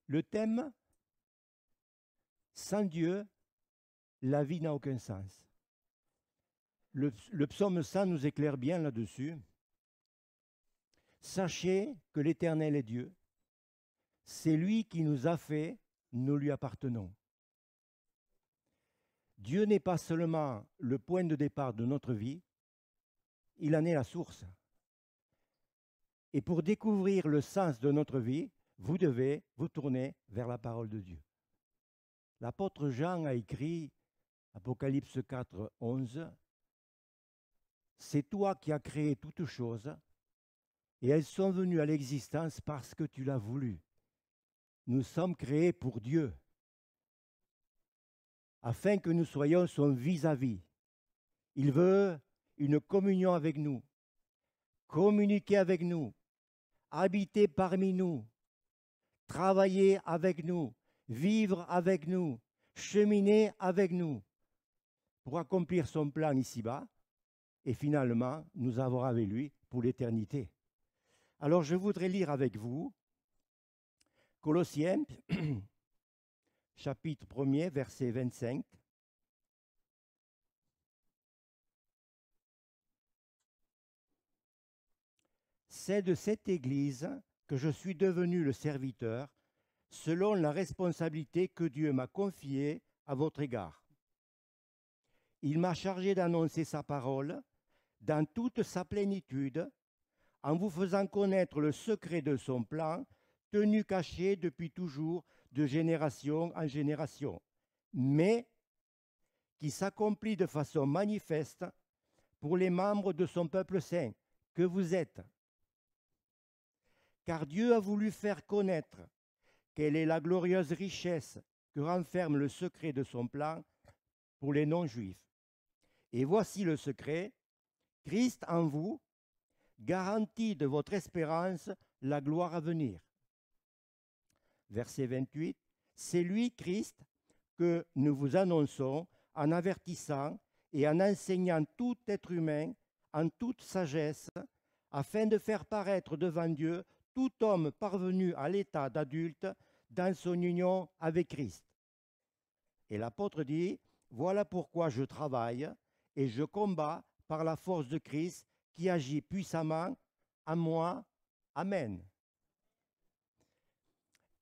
Le thème, sans Dieu, la vie n'a aucun sens. Le psaume 100 nous éclaire bien là-dessus. Sachez que l'Éternel est Dieu. C'est lui qui nous a fait, nous lui appartenons. Dieu n'est pas seulement le point de départ de notre vie, il en est la source. Et pour découvrir le sens de notre vie, vous devez vous tourner vers la parole de Dieu. L'apôtre Jean a écrit, Apocalypse 4, 11, « C'est toi qui as créé toutes choses, et elles sont venues à l'existence parce que tu l'as voulu. Nous sommes créés pour Dieu, afin que nous soyons son vis-à-vis. Il veut une communion avec nous, communiquer avec nous, habiter parmi nous, travailler avec nous, vivre avec nous, cheminer avec nous, pour accomplir son plan ici-bas et finalement nous avoir avec lui pour l'éternité. » Alors je voudrais lire avec vous Colossiens, chapitre 1er, verset 25. C'est de cette Église que je suis devenu le serviteur, selon la responsabilité que Dieu m'a confiée à votre égard. Il m'a chargé d'annoncer sa parole dans toute sa plénitude, en vous faisant connaître le secret de son plan, tenu caché depuis toujours, de génération en génération, mais qui s'accomplit de façon manifeste pour les membres de son peuple saint, que vous êtes. Car Dieu a voulu faire connaître quelle est la glorieuse richesse que renferme le secret de son plan pour les non-juifs. Et voici le secret, Christ en vous, garantie de votre espérance, la gloire à venir. Verset 28, c'est lui, Christ, que nous vous annonçons en avertissant et en enseignant tout être humain en toute sagesse, afin de faire paraître devant Dieu tout homme parvenu à l'état d'adulte dans son union avec Christ. Et l'apôtre dit, voilà pourquoi je travaille et je combats par la force de Christ qui agit puissamment en moi. Amen.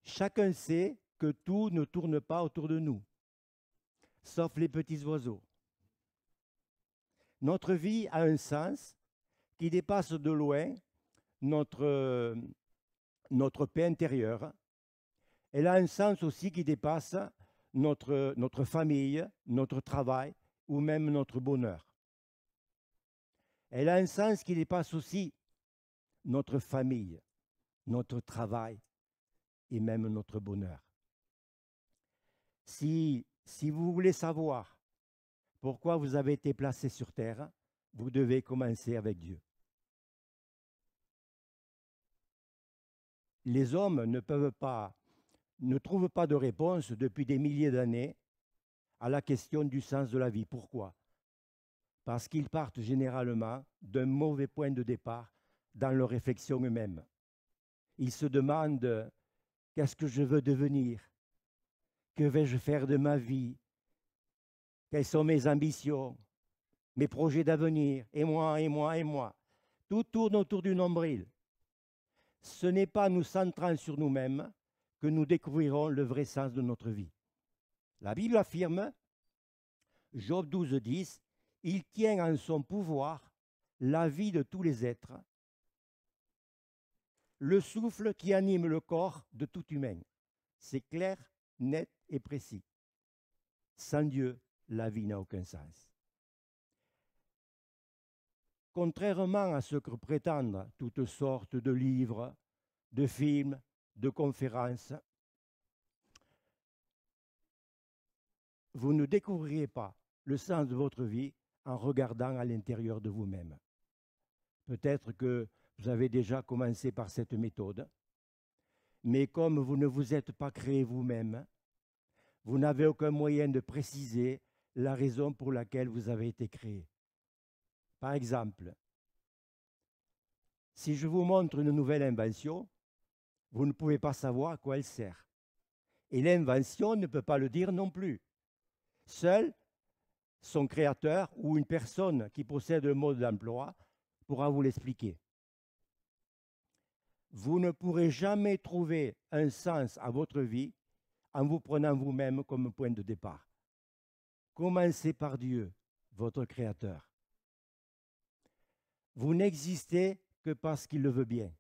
Chacun sait que tout ne tourne pas autour de nous, sauf les petits oiseaux. Notre vie a un sens qui dépasse de loin notre paix intérieure. Elle a un sens aussi qui dépasse notre famille, notre travail ou même notre bonheur. Elle a un sens qui dépasse aussi notre famille, notre travail et même notre bonheur. Si vous voulez savoir pourquoi vous avez été placé sur terre, vous devez commencer avec Dieu. Les hommes ne trouvent pas de réponse depuis des milliers d'années à la question du sens de la vie. Pourquoi? Parce qu'ils partent généralement d'un mauvais point de départ dans leur réflexion eux-mêmes. Ils se demandent « qu'est-ce que je veux devenir? Que vais-je faire de ma vie? Quelles sont mes ambitions? Mes projets d'avenir? Et moi, et moi, et moi ?» Tout tourne autour du nombril. Ce n'est pas nous centrant sur nous-mêmes que nous découvrirons le vrai sens de notre vie. La Bible affirme, Job 12, 10, « Il tient en son pouvoir la vie de tous les êtres, le souffle qui anime le corps de tout humain. » C'est clair, net et précis. Sans Dieu, la vie n'a aucun sens. Contrairement à ce que prétendent toutes sortes de livres, de films, de conférences, vous ne découvrirez pas le sens de votre vie en regardant à l'intérieur de vous-même. Peut-être que vous avez déjà commencé par cette méthode, mais comme vous ne vous êtes pas créé vous-même, vous n'avez aucun moyen de préciser la raison pour laquelle vous avez été créé. Par exemple, si je vous montre une nouvelle invention, vous ne pouvez pas savoir à quoi elle sert. Et l'invention ne peut pas le dire non plus. Seul son créateur ou une personne qui possède le mode d'emploi pourra vous l'expliquer. Vous ne pourrez jamais trouver un sens à votre vie en vous prenant vous-même comme point de départ. Commencez par Dieu, votre Créateur. Vous n'existez que parce qu'il le veut bien.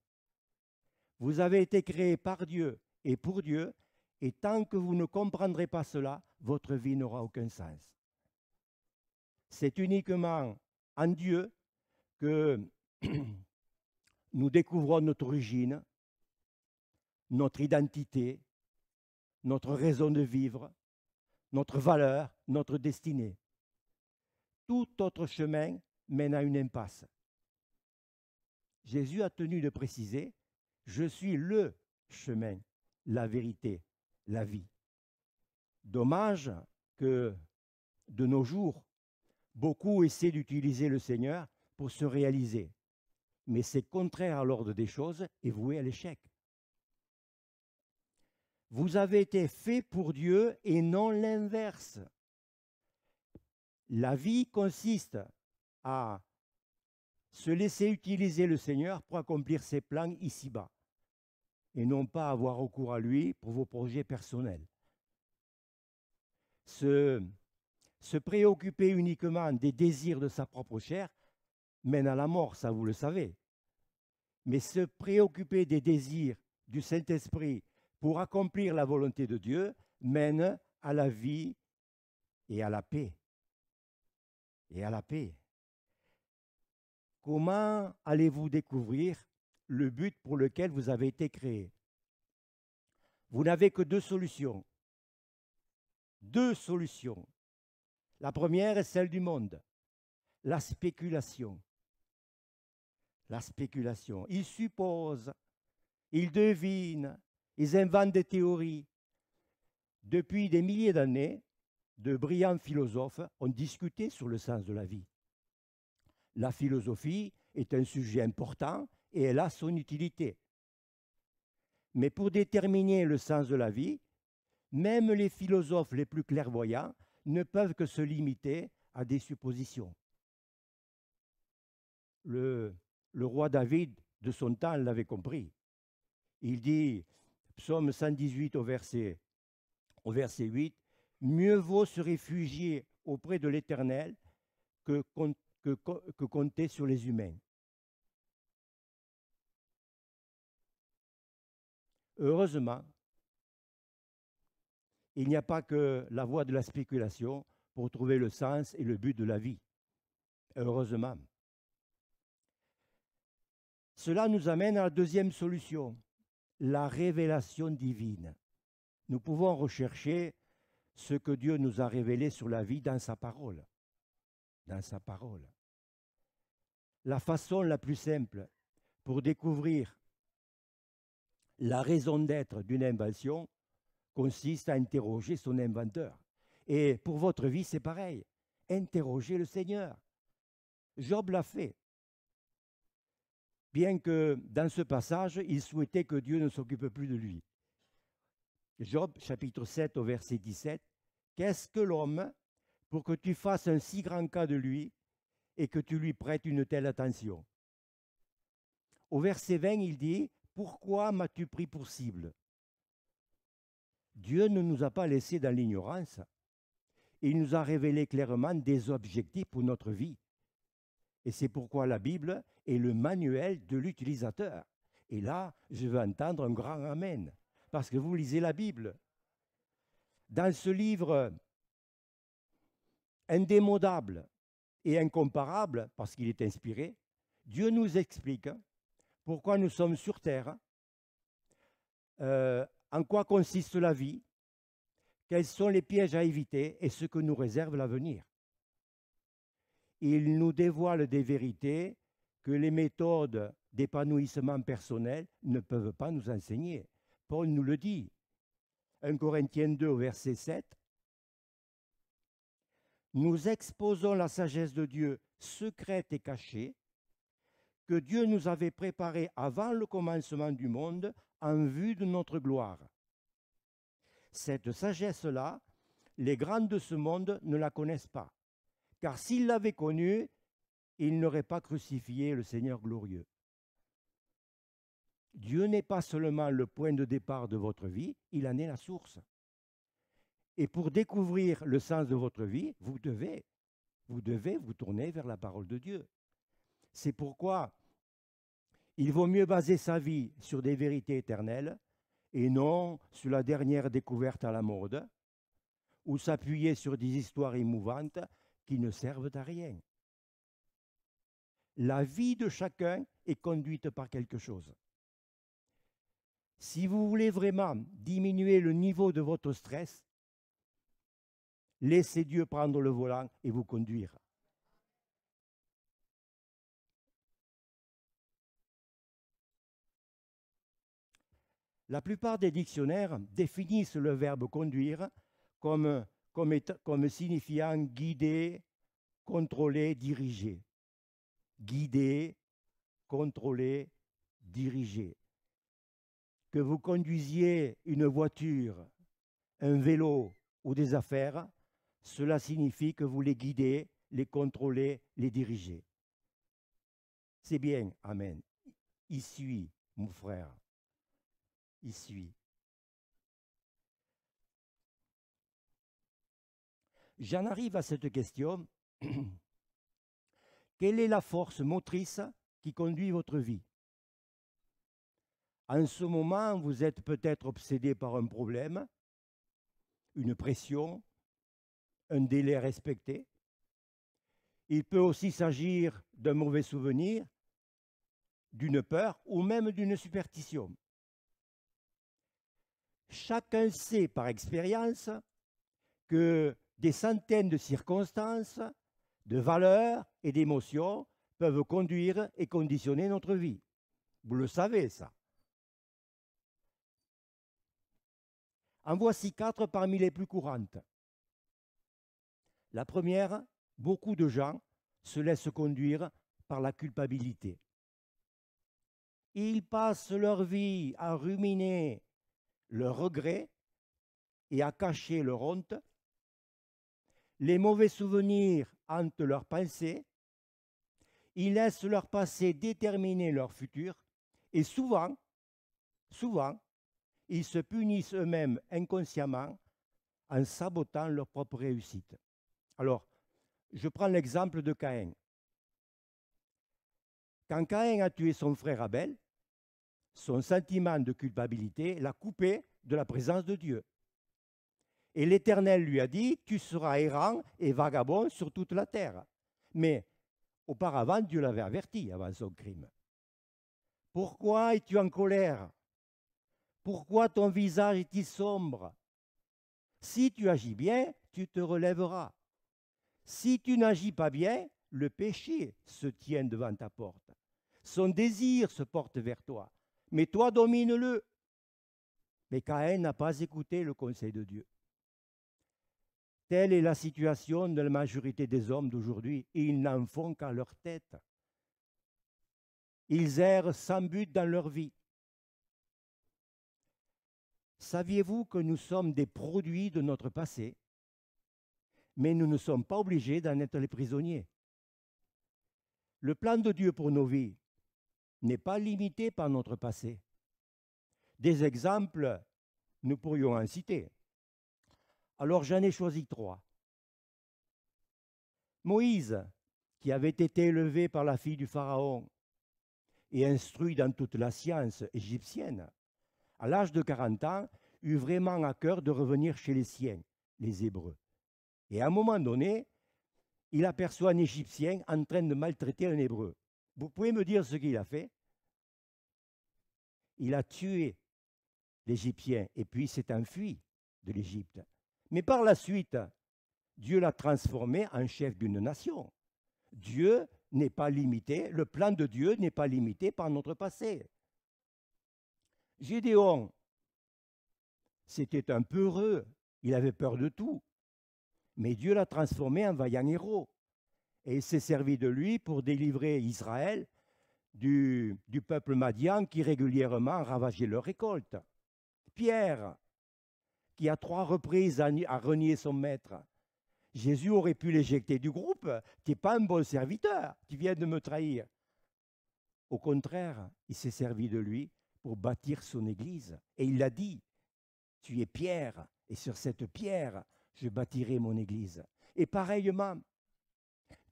Vous avez été créé par Dieu et pour Dieu, et tant que vous ne comprendrez pas cela, votre vie n'aura aucun sens. C'est uniquement en Dieu que nous découvrons notre origine, notre identité, notre raison de vivre, notre valeur, notre destinée. Tout autre chemin mène à une impasse. Jésus a tenu de préciser, je suis le chemin, la vérité, la vie. Dommage que de nos jours, beaucoup essaient d'utiliser le Seigneur pour se réaliser. Mais c'est contraire à l'ordre des choses et voué à l'échec. Vous avez été fait pour Dieu et non l'inverse. La vie consiste à se laisser utiliser le Seigneur pour accomplir ses plans ici-bas et non pas avoir recours à lui pour vos projets personnels. Se préoccuper uniquement des désirs de sa propre chair mène à la mort, ça vous le savez. Mais se préoccuper des désirs du Saint-Esprit pour accomplir la volonté de Dieu mène à la vie et à la paix. Et à la paix. Comment allez-vous découvrir le but pour lequel vous avez été créé? Vous n'avez que deux solutions. Deux solutions. La première est celle du monde, la spéculation. La spéculation. Ils supposent, ils devinent, ils inventent des théories. Depuis des milliers d'années, de brillants philosophes ont discuté sur le sens de la vie. La philosophie est un sujet important et elle a son utilité. Mais pour déterminer le sens de la vie, même les philosophes les plus clairvoyants ne peuvent que se limiter à des suppositions. Le roi David de son temps l'avait compris. Il dit, psaume 118 au verset 8, « Mieux vaut se réfugier auprès de l'Éternel que compter sur les humains. » Heureusement, il n'y a pas que la voie de la spéculation pour trouver le sens et le but de la vie. Heureusement. Cela nous amène à la deuxième solution, la révélation divine. Nous pouvons rechercher ce que Dieu nous a révélé sur la vie dans sa parole. Dans sa parole. La façon la plus simple pour découvrir la raison d'être d'une invention consiste à interroger son inventeur. Et pour votre vie, c'est pareil. Interrogez le Seigneur. Job l'a fait. Bien que dans ce passage, il souhaitait que Dieu ne s'occupe plus de lui. Job, chapitre 7, au verset 17. « Qu'est-ce que l'homme pour que tu fasses un si grand cas de lui et que tu lui prêtes une telle attention ?» Au verset 20, il dit « Pourquoi m'as-tu pris pour cible ?» Dieu ne nous a pas laissés dans l'ignorance. Il nous a révélé clairement des objectifs pour notre vie. Et c'est pourquoi la Bible est le manuel de l'utilisateur. Et là, je veux entendre un grand amen, parce que vous lisez la Bible. Dans ce livre indémodable et incomparable, parce qu'il est inspiré, Dieu nous explique pourquoi nous sommes sur terre, en quoi consiste la vie, quels sont les pièges à éviter et ce que nous réserve l'avenir. Il nous dévoile des vérités que les méthodes d'épanouissement personnel ne peuvent pas nous enseigner. Paul nous le dit. 1 Corinthiens 2, au verset 7. Nous exposons la sagesse de Dieu secrète et cachée que Dieu nous avait préparée avant le commencement du monde en vue de notre gloire. Cette sagesse-là, les grands de ce monde ne la connaissent pas. Car s'ils l'avaient connue, ils n'auraient pas crucifié le Seigneur glorieux. Dieu n'est pas seulement le point de départ de votre vie, il en est la source. Et pour découvrir le sens de votre vie, vous devez vous tourner vers la parole de Dieu. C'est pourquoi il vaut mieux baser sa vie sur des vérités éternelles et non sur la dernière découverte à la mode, ou s'appuyer sur des histoires émouvantes qui ne servent à rien. La vie de chacun est conduite par quelque chose. Si vous voulez vraiment diminuer le niveau de votre stress, laissez Dieu prendre le volant et vous conduire. La plupart des dictionnaires définissent le verbe conduire comme signifiant guider, contrôler, diriger. Guider, contrôler, diriger. Que vous conduisiez une voiture, un vélo ou des affaires, cela signifie que vous les guidez, les contrôlez, les dirigez. C'est bien, amen. Il suit, mon frère. Il suit. J'en arrive à cette question. Quelle est la force motrice qui conduit votre vie? En ce moment, vous êtes peut-être obsédé par un problème, une pression, un délai à respecter. Il peut aussi s'agir d'un mauvais souvenir, d'une peur ou même d'une superstition. Chacun sait par expérience que des centaines de circonstances, de valeurs et d'émotions peuvent conduire et conditionner notre vie. Vous le savez, ça. En voici 4 parmi les plus courantes. La première, beaucoup de gens se laissent conduire par la culpabilité. Ils passent leur vie à ruminer leur regret et à cacher leur honte. Les mauvais souvenirs hantent leurs pensées. Ils laissent leur passé déterminer leur futur. Et souvent, ils se punissent eux-mêmes inconsciemment en sabotant leur propre réussite. Alors, je prends l'exemple de Caïn. Quand Caïn a tué son frère Abel, son sentiment de culpabilité l'a coupé de la présence de Dieu. Et l'Éternel lui a dit, tu seras errant et vagabond sur toute la terre. Mais auparavant, Dieu l'avait averti avant son crime. Pourquoi es-tu en colère? Pourquoi ton visage est-il sombre? Si tu agis bien, tu te relèveras. Si tu n'agis pas bien, le péché se tient devant ta porte. Son désir se porte vers toi. Mais toi, domine-le. Mais Caïn n'a pas écouté le conseil de Dieu. Telle est la situation de la majorité des hommes d'aujourd'hui. Ils n'en font qu'à leur tête. Ils errent sans but dans leur vie. Saviez-vous que nous sommes des produits de notre passé, mais nous ne sommes pas obligés d'en être les prisonniers? Le plan de Dieu pour nos vies n'est pas limité par notre passé. Des exemples, nous pourrions en citer. Alors j'en ai choisi 3. Moïse, qui avait été élevé par la fille du Pharaon et instruit dans toute la science égyptienne, à l'âge de 40 ans, eut vraiment à cœur de revenir chez les siens, les Hébreux. Et à un moment donné, il aperçoit un Égyptien en train de maltraiter un Hébreu. Vous pouvez me dire ce qu'il a fait? Il a tué l'Égyptien et puis s'est enfui de l'Égypte. Mais par la suite, Dieu l'a transformé en chef d'une nation. Dieu n'est pas limité, le plan de Dieu n'est pas limité par notre passé. Gédéon, c'était un peureux, il avait peur de tout. Mais Dieu l'a transformé en vaillant héros. Et il s'est servi de lui pour délivrer Israël du peuple madian qui régulièrement ravageait leur récolte. Pierre, qui à 3 reprises a renié son maître. Jésus aurait pu l'éjecter du groupe. Tu n'es pas un bon serviteur, tu viens de me trahir. Au contraire, il s'est servi de lui pour bâtir son église. Et il l'a dit, tu es pierre, et sur cette pierre, je bâtirai mon église. Et pareillement,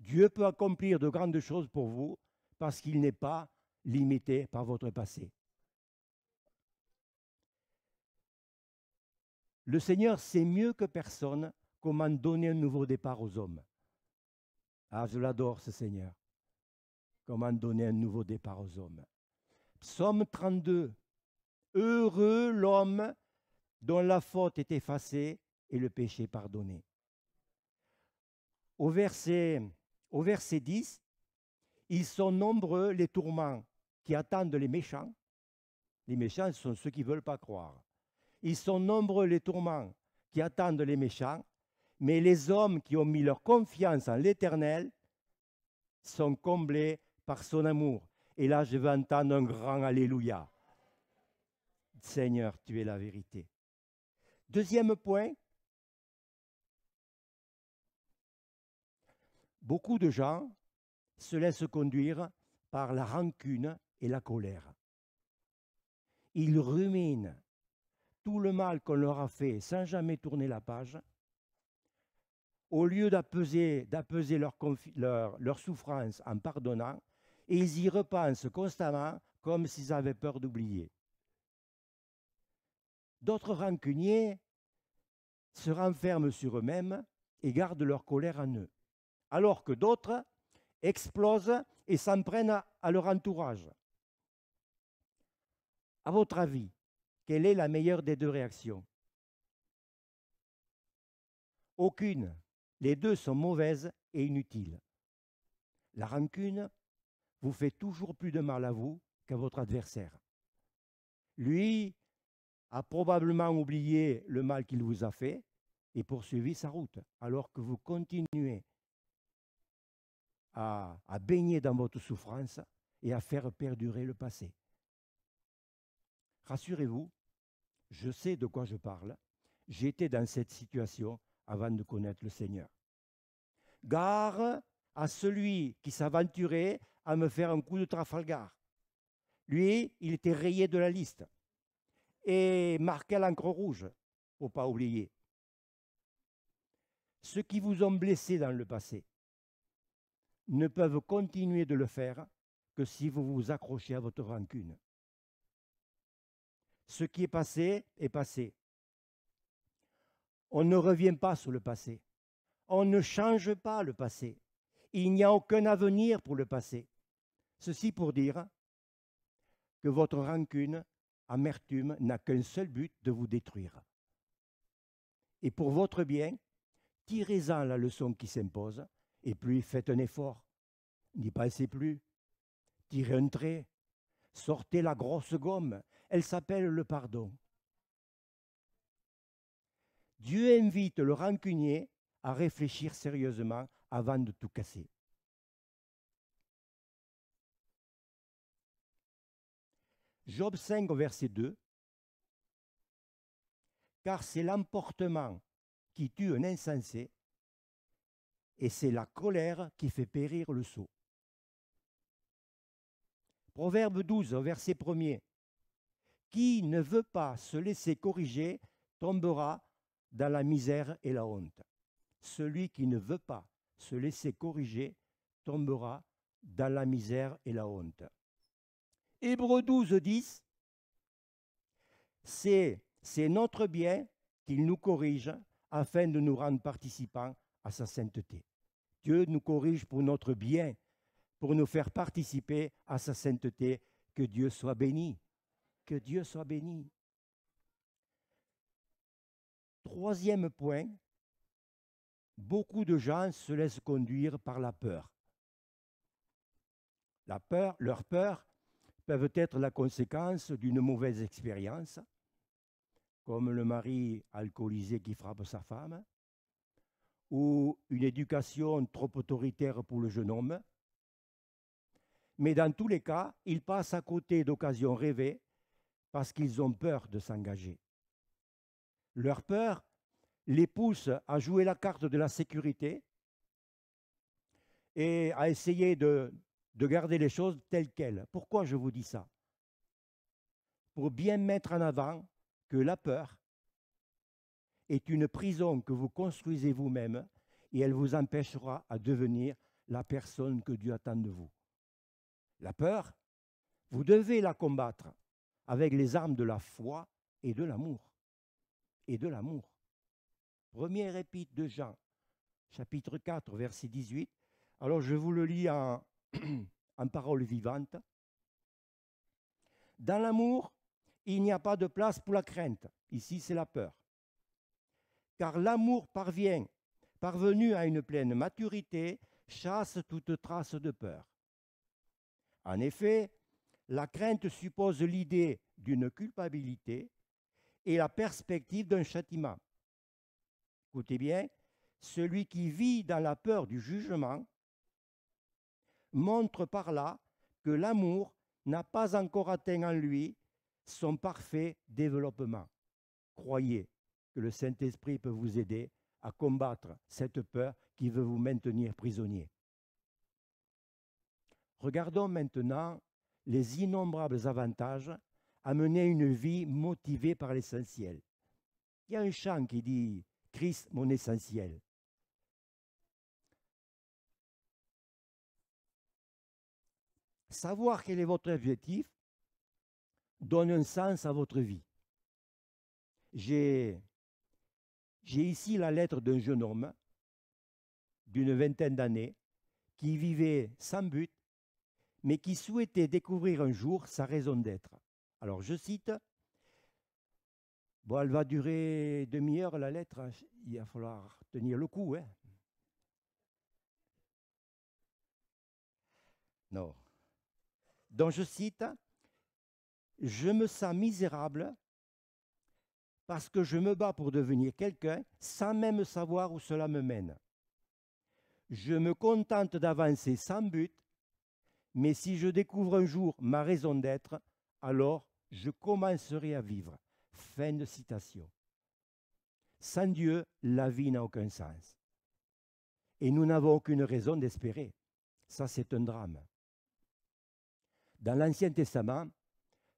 Dieu peut accomplir de grandes choses pour vous parce qu'il n'est pas limité par votre passé. Le Seigneur sait mieux que personne comment donner un nouveau départ aux hommes. Ah, je l'adore, ce Seigneur. Comment donner un nouveau départ aux hommes. Psaume 32. Heureux l'homme dont la faute est effacée et le péché pardonné. Au verset 10, ils sont nombreux les tourments qui attendent les méchants. Les méchants sont ceux qui ne veulent pas croire. Ils sont nombreux les tourments qui attendent les méchants, mais les hommes qui ont mis leur confiance en l'Éternel sont comblés par son amour. Et là, je vais entendre un grand Alléluia. Seigneur, tu es la vérité. Deuxième point, beaucoup de gens se laissent conduire par la rancune et la colère. Ils ruminent tout le mal qu'on leur a fait sans jamais tourner la page. Au lieu d'apaiser leur souffrance en pardonnant, et ils y repensent constamment comme s'ils avaient peur d'oublier. D'autres rancuniers se renferment sur eux-mêmes et gardent leur colère en eux, alors que d'autres explosent et s'en prennent à leur entourage. À votre avis, quelle est la meilleure des deux réactions? Aucune. Les deux sont mauvaises et inutiles. La rancune vous fait toujours plus de mal à vous qu'à votre adversaire. Lui a probablement oublié le mal qu'il vous a fait et poursuivi sa route, alors que vous continuez à baigner dans votre souffrance et à faire perdurer le passé. Rassurez-vous, je sais de quoi je parle. J'étais dans cette situation avant de connaître le Seigneur. Gare à celui qui s'aventurait à me faire un coup de Trafalgar. Lui, il était rayé de la liste et marqué à l'encre rouge, pour ne pas oublier. Ceux qui vous ont blessé dans le passé ne peuvent continuer de le faire que si vous vous accrochez à votre rancune. Ce qui est passé est passé. On ne revient pas sur le passé. On ne change pas le passé. Il n'y a aucun avenir pour le passé. Ceci pour dire que votre rancune, amertume, n'a qu'un seul but, de vous détruire. Et pour votre bien, tirez-en la leçon qui s'impose, et puis faites un effort. N'y pensez plus. Tirez un trait. Sortez la grosse gomme. Elle s'appelle le pardon. Dieu invite le rancunier à réfléchir sérieusement avant de tout casser. Job 5, verset 2. Car c'est l'emportement qui tue un insensé, et c'est la colère qui fait périr le sot. Proverbe 12, verset 1er. Qui ne veut pas se laisser corriger tombera dans la misère et la honte. Celui qui ne veut pas se laisser corriger tombera dans la misère et la honte. Hébreux 12, 10. C'est notre bien qu'il nous corrige afin de nous rendre participants à sa sainteté. Dieu nous corrige pour notre bien, pour nous faire participer à sa sainteté. Que Dieu soit béni. Que Dieu soit béni. Troisième point, beaucoup de gens se laissent conduire par la peur. Leur peur peuvent être la conséquence d'une mauvaise expérience, comme le mari alcoolisé qui frappe sa femme, ou une éducation trop autoritaire pour le jeune homme. Mais dans tous les cas, ils passent à côté d'occasions rêvées parce qu'ils ont peur de s'engager. Leur peur les pousse à jouer la carte de la sécurité et à essayer de garder les choses telles quelles. Pourquoi je vous dis ça? Pour bien mettre en avant que la peur est une prison que vous construisez vous-même et elle vous empêchera à devenir la personne que Dieu attend de vous. La peur, vous devez la combattre avec les armes de la foi et de l'amour. Et de l'amour. Première épître de Jean, chapitre 4, verset 18. Alors je vous le lis en, en paroles vivantes. Dans l'amour, il n'y a pas de place pour la crainte. Ici, c'est la peur. Car l'amour parvenu à une pleine maturité, chasse toute trace de peur. En effet, la crainte suppose l'idée d'une culpabilité et la perspective d'un châtiment. Écoutez bien, celui qui vit dans la peur du jugement montre par là que l'amour n'a pas encore atteint en lui son parfait développement. Croyez que le Saint-Esprit peut vous aider à combattre cette peur qui veut vous maintenir prisonnier. Regardons maintenant les innombrables avantages à mener une vie motivée par l'essentiel. Il y a un chant qui dit « Christ, mon essentiel ». Savoir quel est votre objectif donne un sens à votre vie. J'ai ici la lettre d'un jeune homme d'une vingtaine d'années qui vivait sans but, mais qui souhaitait découvrir un jour sa raison d'être. Alors je cite, bon, elle va durer demi-heure la lettre, il va falloir tenir le coup. Hein. Non. Donc je cite, je me sens misérable parce que je me bats pour devenir quelqu'un sans même savoir où cela me mène. Je me contente d'avancer sans but, mais si je découvre un jour ma raison d'être, alors je commencerai à vivre. Fin de citation. Sans Dieu, la vie n'a aucun sens. Et nous n'avons aucune raison d'espérer. Ça, c'est un drame. Dans l'Ancien Testament,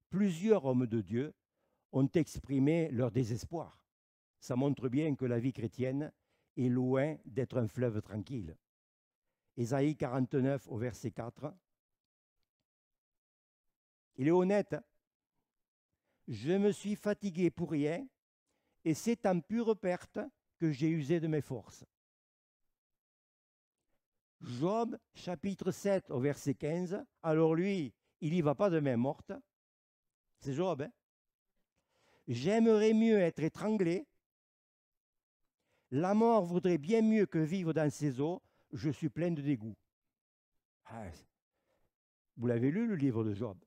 plusieurs hommes de Dieu ont exprimé leur désespoir. Ça montre bien que la vie chrétienne est loin d'être un fleuve tranquille. Ésaïe 49 au verset 4. Il est honnête. Je me suis fatigué pour rien et c'est en pure perte que j'ai usé de mes forces. Job, chapitre 7 au verset 15. Alors lui, il n'y va pas de main morte. C'est Job, hein? J'aimerais mieux être étranglé. La mort voudrait bien mieux que vivre dans ses eaux. Je suis plein de dégoût. Ah, vous l'avez lu, le livre de Job?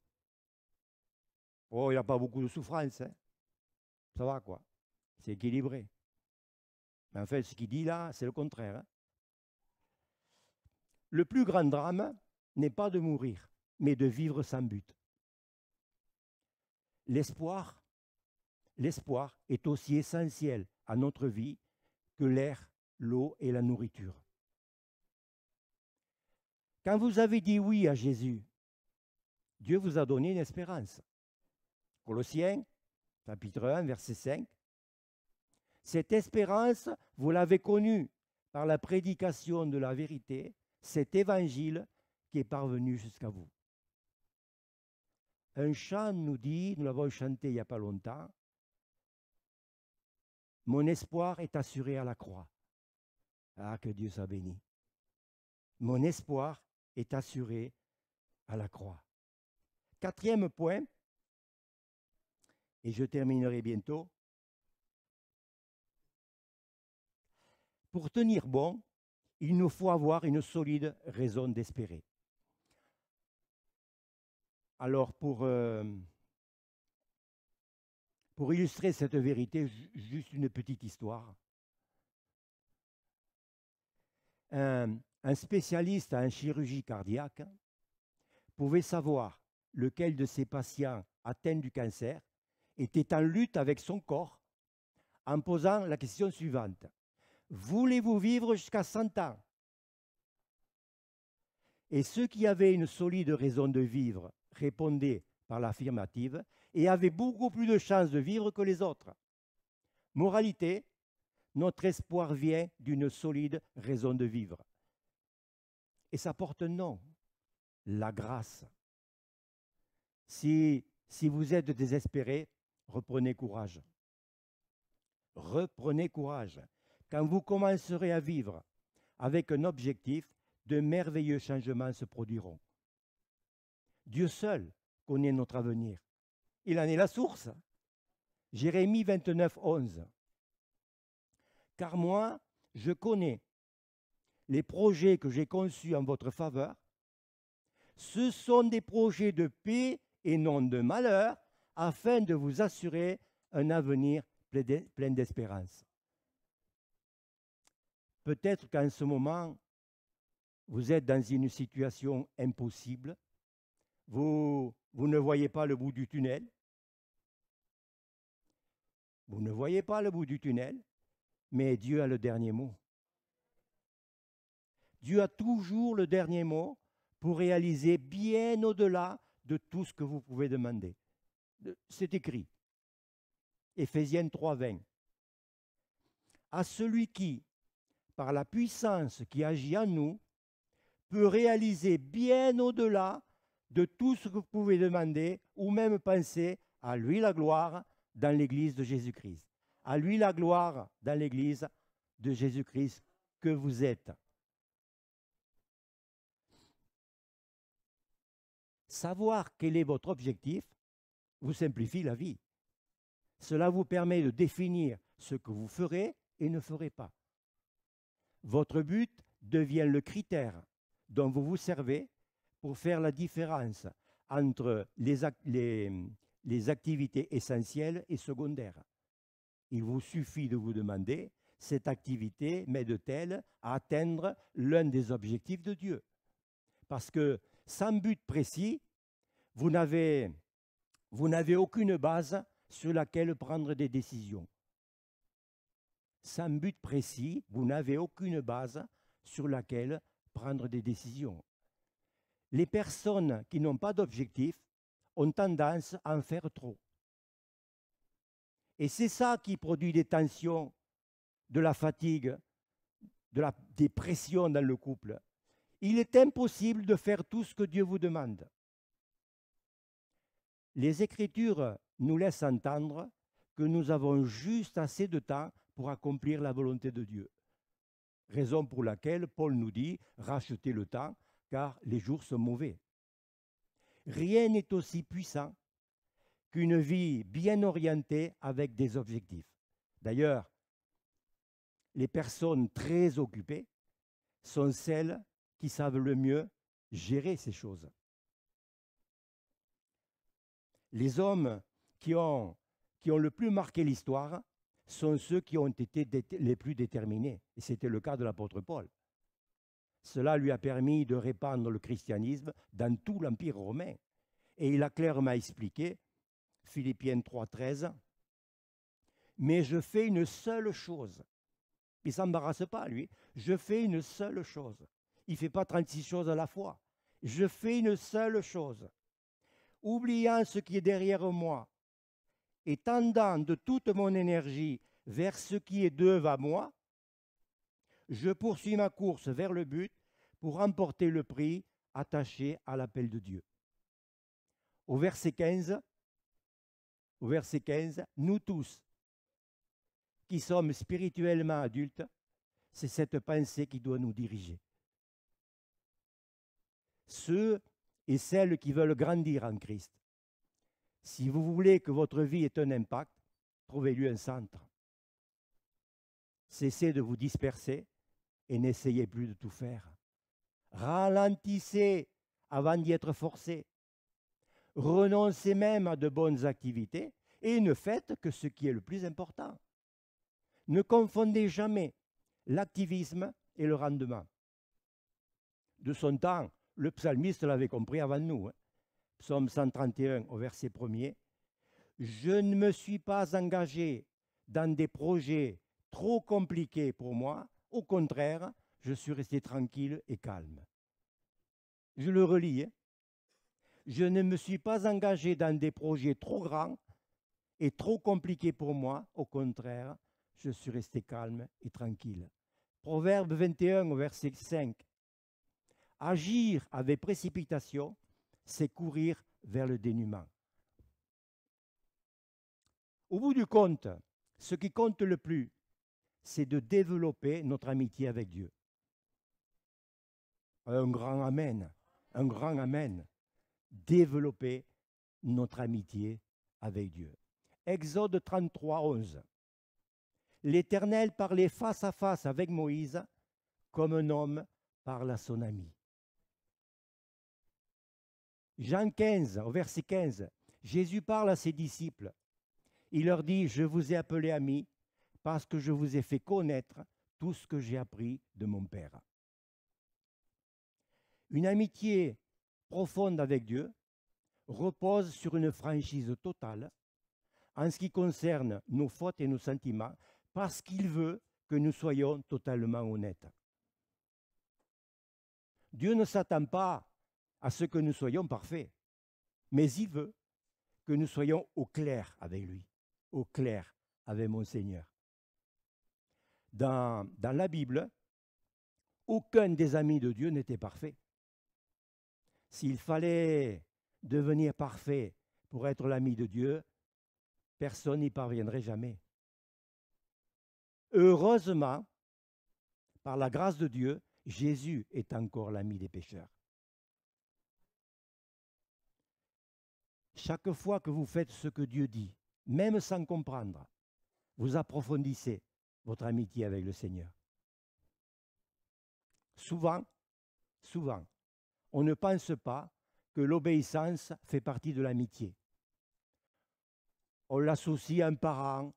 Oh, il n'y a pas beaucoup de souffrance. Hein? Ça va, quoi. C'est équilibré. Mais en fait, ce qu'il dit là, c'est le contraire. Hein? Le plus grand drame n'est pas de mourir, mais de vivre sans but. L'espoir est aussi essentiel à notre vie que l'air, l'eau et la nourriture. Quand vous avez dit oui à Jésus, Dieu vous a donné une espérance. Colossiens, chapitre 1, verset 5. Cette espérance, vous l'avez connue par la prédication de la vérité, cet évangile qui est parvenu jusqu'à vous. Un chant nous dit, nous l'avons chanté il n'y a pas longtemps, mon espoir est assuré à la croix. Ah, que Dieu soit béni. Mon espoir est assuré à la croix. Quatrième point, et je terminerai bientôt. Pour tenir bon, il nous faut avoir une solide raison d'espérer. Alors, pour illustrer cette vérité, juste une petite histoire. Un spécialiste en chirurgie cardiaque pouvait savoir lequel de ses patients atteints du cancer était en lutte avec son corps en posant la question suivante. Voulez-vous vivre jusqu'à 100 ans? Et ceux qui avaient une solide raison de vivre répondaient par l'affirmative et avaient beaucoup plus de chances de vivre que les autres. Moralité, notre espoir vient d'une solide raison de vivre. Et ça porte un nom, la grâce. Si vous êtes désespéré, reprenez courage. Reprenez courage. Quand vous commencerez à vivre avec un objectif, de merveilleux changements se produiront. Dieu seul connaît notre avenir. Il en est la source. Jérémie 29, 11. Car moi, je connais les projets que j'ai conçus en votre faveur. Ce sont des projets de paix et non de malheur, afin de vous assurer un avenir plein d'espérance. Peut-être qu'en ce moment, vous êtes dans une situation impossible. Vous ne voyez pas le bout du tunnel. Vous ne voyez pas le bout du tunnel, mais Dieu a le dernier mot. Dieu a toujours le dernier mot pour réaliser bien au-delà de tout ce que vous pouvez demander. C'est écrit. Éphésiens 3, 20. À celui qui, par la puissance qui agit en nous, peut réaliser bien au-delà de tout ce que vous pouvez demander ou même penser, à lui la gloire dans l'Église de Jésus-Christ. À lui la gloire dans l'Église de Jésus-Christ que vous êtes. Savoir quel est votre objectif vous simplifie la vie. Cela vous permet de définir ce que vous ferez et ne ferez pas. Votre but devient le critère dont vous vous servez pour faire la différence entre les activités essentielles et secondaires. Il vous suffit de vous demander, cette activité m'aide-t-elle à atteindre l'un des objectifs de Dieu? Parce que sans but précis, vous n'avez aucune base sur laquelle prendre des décisions. Sans but précis, vous n'avez aucune base sur laquelle prendre des décisions. Les personnes qui n'ont pas d'objectif ont tendance à en faire trop. Et c'est ça qui produit des tensions, de la fatigue, des pressions dans le couple. Il est impossible de faire tout ce que Dieu vous demande. Les Écritures nous laissent entendre que nous avons juste assez de temps pour accomplir la volonté de Dieu. Raison pour laquelle Paul nous dit « rachetez le temps, car les jours sont mauvais ». Rien n'est aussi puissant qu'une vie bien orientée avec des objectifs. D'ailleurs, les personnes très occupées sont celles qui savent le mieux gérer ces choses. Les hommes qui ont le plus marqué l'histoire sont ceux qui ont été les plus déterminés. Et c'était le cas de l'apôtre Paul. Cela lui a permis de répandre le christianisme dans tout l'Empire romain. Et il a clairement expliqué, Philippiens 3, 13, « Mais je fais une seule chose. » Il ne s'embarrasse pas, lui. « Je fais une seule chose. » Il ne fait pas 36 choses à la fois. « Je fais une seule chose. Oubliant ce qui est derrière moi et tendant de toute mon énergie vers ce qui est devant moi, je poursuis ma course vers le but pour remporter le prix attaché à l'appel de Dieu. » Au verset 15, nous tous qui sommes spirituellement adultes, c'est cette pensée qui doit nous diriger. Ceux et celles qui veulent grandir en Christ, si vous voulez que votre vie ait un impact, trouvez-lui un centre. Cessez de vous disperser et n'essayez plus de tout faire. Ralentissez avant d'y être forcé. Renoncez même à de bonnes activités et ne faites que ce qui est le plus important. Ne confondez jamais l'activisme et le rendement. De son temps, le psalmiste l'avait compris avant nous. Psaume 131 au verset 1er. « Je ne me suis pas engagé dans des projets trop compliqués pour moi. Au contraire, je suis resté tranquille et calme. Je le relis. Je ne me suis pas engagé dans des projets trop grands et trop compliqués pour moi. Au contraire, je suis resté calme et tranquille. Proverbe 21 au verset 5. Agir avec précipitation, c'est courir vers le dénuement. Au bout du compte, ce qui compte le plus, c'est de développer notre amitié avec Dieu. Un grand amen, un grand amen. Développer notre amitié avec Dieu. Exode 33, 11. L'Éternel parlait face à face avec Moïse comme un homme parle à son ami. Jean 15, au verset 15, Jésus parle à ses disciples. Il leur dit, je vous ai appelés amis parce que je vous ai fait connaître tout ce que j'ai appris de mon Père. Une amitié profonde avec Dieu repose sur une franchise totale en ce qui concerne nos fautes et nos sentiments, parce qu'il veut que nous soyons totalement honnêtes. Dieu ne s'attend pas à ce que nous soyons parfaits, mais il veut que nous soyons au clair avec lui, au clair avec mon Seigneur. Dans la Bible, aucun des amis de Dieu n'était parfait. S'il fallait devenir parfait pour être l'ami de Dieu, personne n'y parviendrait jamais. Heureusement, par la grâce de Dieu, Jésus est encore l'ami des pécheurs. Chaque fois que vous faites ce que Dieu dit, même sans comprendre, vous approfondissez votre amitié avec le Seigneur. Souvent, on ne pense pas que l'obéissance fait partie de l'amitié. On l'associe à un parent,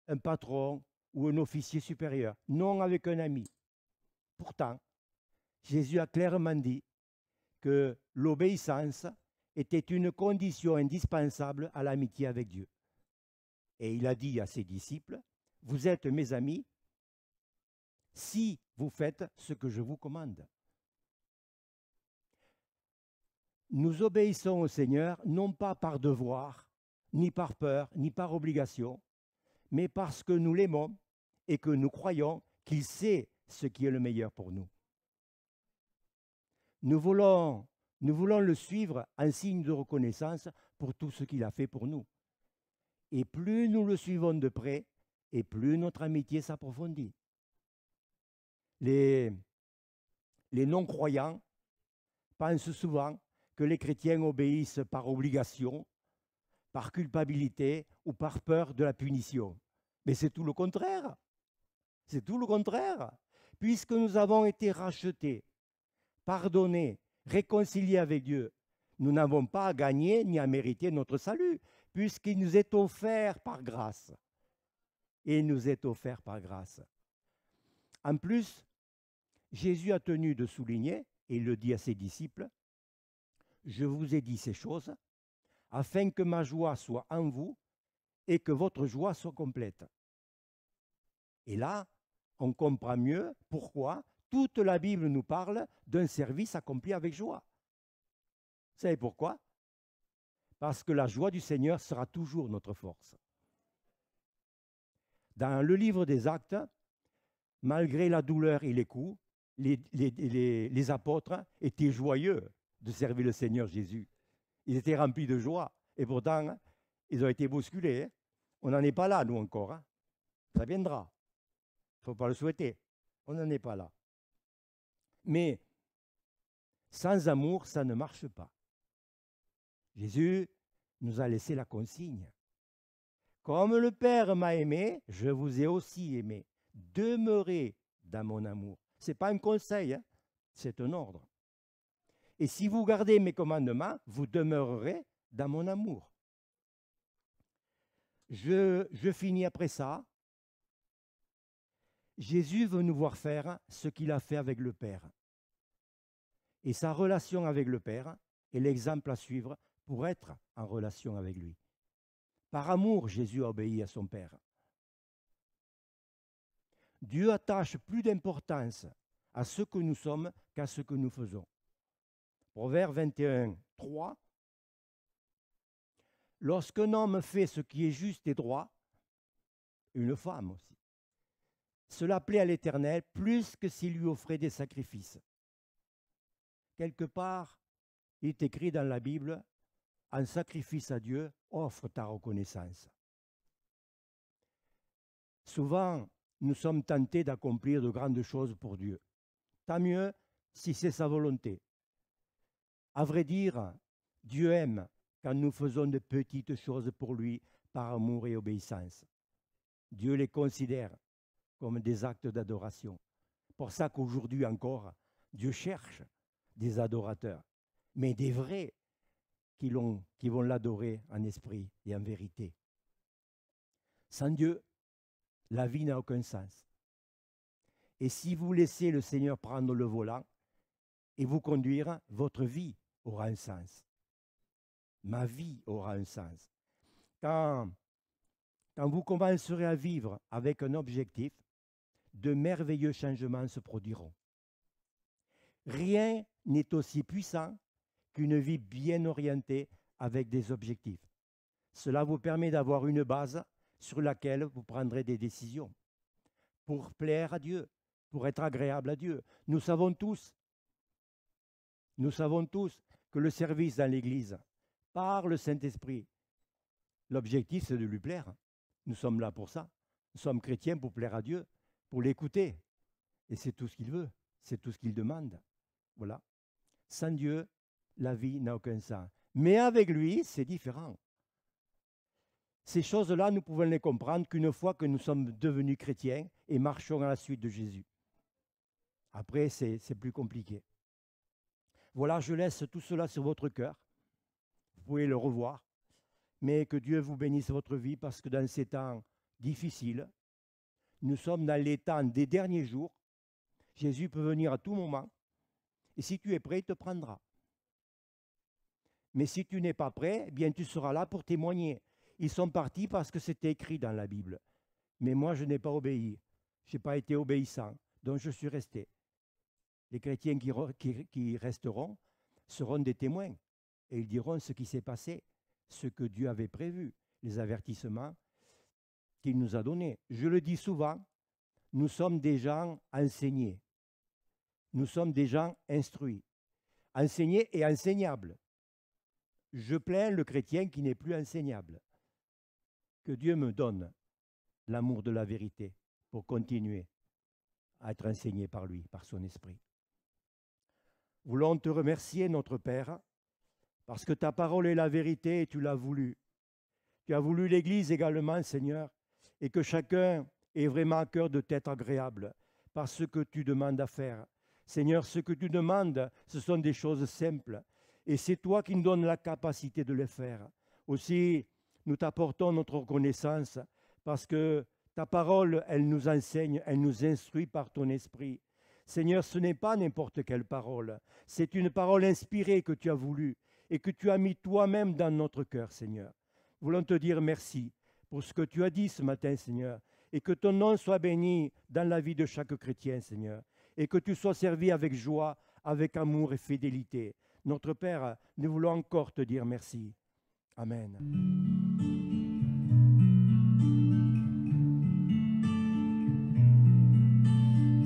un patron ou un officier supérieur, non avec un ami. Pourtant, Jésus a clairement dit que l'obéissance était une condition indispensable à l'amitié avec Dieu. Et il a dit à ses disciples, « Vous êtes mes amis si vous faites ce que je vous commande. » Nous obéissons au Seigneur non pas par devoir, ni par peur, ni par obligation, mais parce que nous l'aimons et que nous croyons qu'il sait ce qui est le meilleur pour nous. Nous voulons le suivre en signe de reconnaissance pour tout ce qu'il a fait pour nous. Et plus nous le suivons de près, et plus notre amitié s'approfondit. Les non-croyants pensent souvent que les chrétiens obéissent par obligation, par culpabilité ou par peur de la punition. Mais c'est tout le contraire. C'est tout le contraire. Puisque nous avons été rachetés, pardonnés, réconciliés avec Dieu, nous n'avons pas à gagner ni à mériter notre salut, puisqu'il nous est offert par grâce. Et il nous est offert par grâce. En plus, Jésus a tenu de souligner, et il le dit à ses disciples, « Je vous ai dit ces choses, afin que ma joie soit en vous et que votre joie soit complète. » Et là, on comprend mieux pourquoi toute la Bible nous parle d'un service accompli avec joie. Vous savez pourquoi? Parce que la joie du Seigneur sera toujours notre force. Dans le livre des Actes, malgré la douleur et les coups, les apôtres étaient joyeux de servir le Seigneur Jésus. Ils étaient remplis de joie. Et pourtant, ils ont été bousculés. Hein. On n'en est pas là, nous encore. Hein. Ça viendra. Il ne faut pas le souhaiter. On n'en est pas là. Mais sans amour, ça ne marche pas. Jésus nous a laissé la consigne. Comme le Père m'a aimé, je vous ai aussi aimé. Demeurez dans mon amour. Ce n'est pas un conseil, hein, c'est un ordre. Et si vous gardez mes commandements, vous demeurerez dans mon amour. Je finis après ça. Jésus veut nous voir faire ce qu'il a fait avec le Père. Et sa relation avec le Père est l'exemple à suivre pour être en relation avec lui. Par amour, Jésus a obéi à son Père. Dieu attache plus d'importance à ce que nous sommes qu'à ce que nous faisons. Proverbe 21, 3. Lorsqu'un homme fait ce qui est juste et droit, une femme aussi, cela plaît à l'Éternel plus que s'il lui offrait des sacrifices. Quelque part, il est écrit dans la Bible, en sacrifice à Dieu, offre ta reconnaissance. Souvent, nous sommes tentés d'accomplir de grandes choses pour Dieu. Tant mieux si c'est sa volonté. À vrai dire, Dieu aime quand nous faisons de petites choses pour lui par amour et obéissance. Dieu les considère comme des actes d'adoration. Pour ça qu'aujourd'hui encore, Dieu cherche des adorateurs, mais des vrais qui vont l'adorer en esprit et en vérité. Sans Dieu, la vie n'a aucun sens. Et si vous laissez le Seigneur prendre le volant et vous conduire, votre vie aura un sens. Ma vie aura un sens. Quand vous commencerez à vivre avec un objectif, de merveilleux changements se produiront. Rien n'est aussi puissant qu'une vie bien orientée avec des objectifs. Cela vous permet d'avoir une base sur laquelle vous prendrez des décisions pour plaire à Dieu, pour être agréable à Dieu. Nous savons tous que le service dans l'Église, par le Saint-Esprit, l'objectif c'est de lui plaire. Nous sommes là pour ça. Nous sommes chrétiens pour plaire à Dieu, pour l'écouter. Et c'est tout ce qu'il veut, c'est tout ce qu'il demande. Voilà. Sans Dieu, la vie n'a aucun sens. Mais avec lui, c'est différent. Ces choses-là, nous pouvons les comprendre qu'une fois que nous sommes devenus chrétiens et marchons à la suite de Jésus. Après, c'est plus compliqué. Voilà, je laisse tout cela sur votre cœur. Vous pouvez le revoir. Mais que Dieu vous bénisse votre vie parce que dans ces temps difficiles, nous sommes dans les temps des derniers jours. Jésus peut venir à tout moment. Et si tu es prêt, il te prendra. Mais si tu n'es pas prêt, eh bien tu seras là pour témoigner. Ils sont partis parce que c'était écrit dans la Bible. Mais moi, je n'ai pas obéi. Je n'ai pas été obéissant. Donc je suis resté. Les chrétiens qui resteront seront des témoins. Et ils diront ce qui s'est passé, ce que Dieu avait prévu, les avertissements qu'il nous a donnés. Je le dis souvent, nous sommes des gens enseignés. Nous sommes des gens instruits. Enseignés et enseignables. Je plains le chrétien qui n'est plus enseignable. Que Dieu me donne l'amour de la vérité pour continuer à être enseigné par lui, par son esprit. Voulons te remercier, notre Père, parce que ta parole est la vérité et tu l'as voulu. Tu as voulu l'Église également, Seigneur, et que chacun ait vraiment à cœur de t'être agréable par ce que tu demandes à faire. Seigneur, ce que tu demandes, ce sont des choses simples, et c'est toi qui nous donnes la capacité de les faire. Aussi, nous t'apportons notre reconnaissance parce que ta parole, elle nous enseigne, elle nous instruit par ton esprit. Seigneur, ce n'est pas n'importe quelle parole, c'est une parole inspirée que tu as voulu et que tu as mis toi-même dans notre cœur, Seigneur. Nous voulons te dire merci pour ce que tu as dit ce matin, Seigneur, et que ton nom soit béni dans la vie de chaque chrétien, Seigneur, et que tu sois servi avec joie, avec amour et fidélité. Notre Père, nous voulons encore te dire merci. Amen.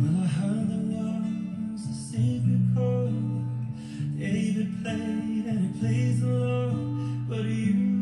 Well, I heard there was a Savior called. David played and he plays the Lord, but you